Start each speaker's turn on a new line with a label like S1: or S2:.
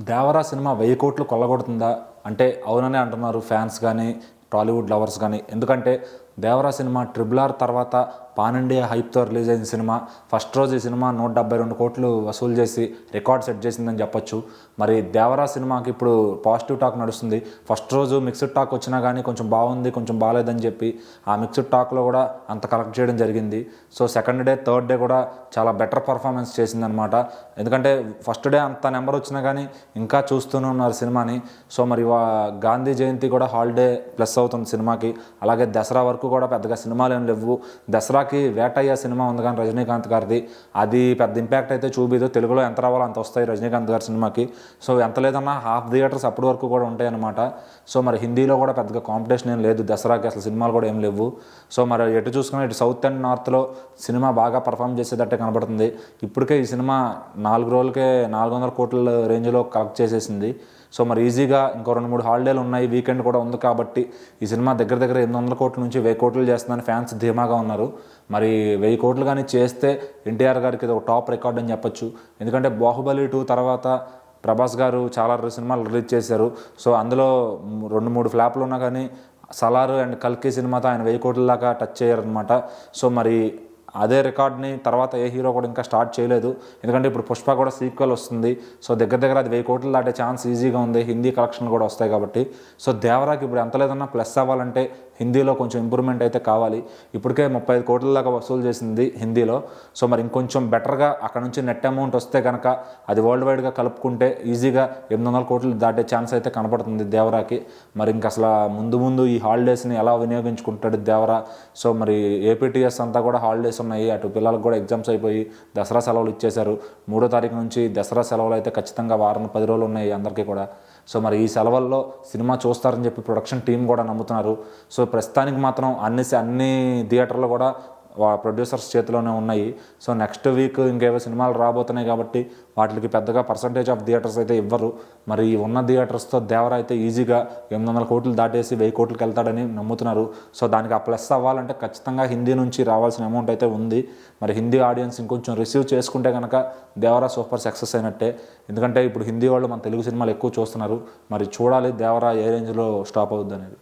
S1: Devara cinema 1000 కోట్లు కొల్లగొడుతుందా అంటే అవుననే అంటున్నారు ఫ్యాన్స్ కానీ టాలీవుడ్ లవర్స్ కానీ. ఎందుకంటే దేవరా సినిమా RRR తర్వాత పాన్ ఇండియా హైప్తో రిలీజ్ అయిన సినిమా. ఫస్ట్ రోజు ఈ సినిమా 172 కోట్లు వసూలు చేసి రికార్డ్ సెట్ చేసిందని చెప్పొచ్చు. మరి దేవరా సినిమాకి ఇప్పుడు పాజిటివ్ టాక్ నడుస్తుంది. ఫస్ట్ రోజు మిక్స్డ్ టాక్ వచ్చినా కానీ కొంచెం బాగుంది కొంచెం బాగాలేదని చెప్పి ఆ మిక్స్డ్ టాక్లో కూడా అంత కలెక్ట్ చేయడం జరిగింది. So second day third day కూడా చాలా బెటర్ పర్ఫార్మెన్స్ చేసిందనమాట. ఎందుకంటే ఫస్ట్ డే అంత నెంబర్ వచ్చినా కానీ ఇంకా చూస్తూనే ఉన్నారు సినిమాని. సో మరి గాంధీ జయంతి కూడా హాలిడే ప్లస్ అవుతుంది సినిమాకి. అలాగే దసరా వరకు కూడా పెద్దగా సినిమాలు ఏం లేవు. దసరాకి వేటయ్య సినిమా ఉంది కానీ రజనీకాంత్ గారిది, అది పెద్ద ఇంపాక్ట్ అయితే చూపిదు. తెలుగులో ఎంత రావాలో అంత వస్తాయి రజనీకాంత్ గారి సినిమాకి. సో ఎంత లేదన్నా హాఫ్ థియేటర్స్ అప్పటి వరకు కూడా ఉంటాయి అన్నమాట. సో మరి హిందీలో కూడా పెద్దగా కాంపిటీషన్ ఏం లేదు దసరాకి, అసలు సినిమాలు కూడా ఏం లేవు. సో మరి ఎటు చూసుకుని ఇటు సౌత్ అండ్ నార్త్లో సినిమా బాగా పర్ఫామ్ చేసేటట్టే కనబడుతుంది. ఇప్పటికే ఈ సినిమా 4 రోజులకే 400 కోట్ల రేంజ్లో కలెక్ట్ చేసేసింది. సో మరి ఈజీగా ఇంకో 2-3 హాలిడేలు ఉన్నాయి, వీకెండ్ కూడా ఉంది కాబట్టి ఈ సినిమా దగ్గర 800 కోట్ల నుంచి 1000 కోట్లు చేస్తుందని ఫ్యాన్స్ ధీమాగా ఉన్నారు. మరి 1000 కోట్లు కానీ చేస్తే ఎన్టీఆర్ గారికి ఇది ఒక టాప్ రికార్డ్ అని చెప్పొచ్చు. ఎందుకంటే బాహుబలి 2 తర్వాత ప్రభాస్ గారు చాలా సినిమాలు రిలీజ్ చేశారు. సో అందులో 2-3 ఫ్లాప్లు ఉన్నా కానీ సలార్ అండ్ కల్కి సినిమాతో ఆయన 1000 కోట్ల దాకా టచ్ చేయరనమాట. సో మరి అదే రికార్డ్ని తర్వాత ఏ హీరో కూడా ఇంకా స్టార్ట్ చేయలేదు. ఎందుకంటే ఇప్పుడు పుష్ప కూడా సీక్వెల్ వస్తుంది. సో దగ్గర అది 1000 కోట్లు దాటే ఛాన్స్ ఈజీగా ఉంది, హిందీ కలెక్షన్లు కూడా వస్తాయి కాబట్టి. సో దేవరాకి ఇప్పుడు ఎంత లేదన్నా ప్లస్ అవ్వాలంటే హిందీలో కొంచెం ఇంప్రూవ్మెంట్ అయితే కావాలి. ఇప్పటికే 35 కోట్ల దాకా వసూలు చేసింది హిందీలో. సో మరి ఇంకొంచెం బెటర్గా అక్కడ నుంచి నెట్ అమౌంట్ వస్తే కనుక అది వరల్డ్ వైడ్గా కలుపుకుంటే ఈజీగా 800 కోట్లు దాటే ఛాన్స్ అయితే కనపడుతుంది దేవరాకి. మరి ఇంక అసలు ముందు ఈ హాలిడేస్ని ఎలా వినియోగించుకుంటాడు దేవరా. సో మరి ఏపీటీఎస్ అంతా కూడా హాలిడేస్ ఉన్నాయి. అటు పిల్లలకు కూడా ఎగ్జామ్స్ అయిపోయి దసరా సెలవులు ఇచ్చేశారు. 3వ తారీఖు నుంచి దసరా సెలవులు అయితే ఖచ్చితంగా వారం 10 రోజులు ఉన్నాయి అందరికీ కూడా. సో మరి ఈ సెలవుల్లో సినిమా చూస్తారని చెప్పి ప్రొడక్షన్ టీం కూడా నమ్ముతున్నారు. సో ప్రస్తుతానికి మాత్రం అన్ని థియేటర్లు కూడా ప్రొడ్యూసర్స్ చేతిలోనే ఉన్నాయి. సో నెక్స్ట్ వీక్ ఇంకేవో సినిమాలు రాబోతున్నాయి కాబట్టి వాటికి పెద్దగా పర్సంటేజ్ ఆఫ్ థియేటర్స్ అయితే ఇవ్వరు. మరి ఉన్న థియేటర్స్తో దేవర అయితే ఈజీగా 800 కోట్లు దాటేసి 1000 కోట్లకి వెళ్తాడని నమ్ముతున్నారు. సో దానికి ఆ ప్లస్ అవ్వాలంటే ఖచ్చితంగా హిందీ నుంచి రావాల్సిన అమౌంట్ అయితే ఉంది. మరి హిందీ ఆడియన్స్ ఇంకొంచెం రిసీవ్ చేసుకుంటే కనుక దేవర సూపర్ సక్సెస్ అయినట్టే. ఎందుకంటే ఇప్పుడు హిందీ వాళ్ళు మన తెలుగు సినిమాలు ఎక్కువ చూస్తున్నారు. మరి చూడాలి దేవర ఏ రేంజ్లో స్టాప్ అవుద్ది అనేది.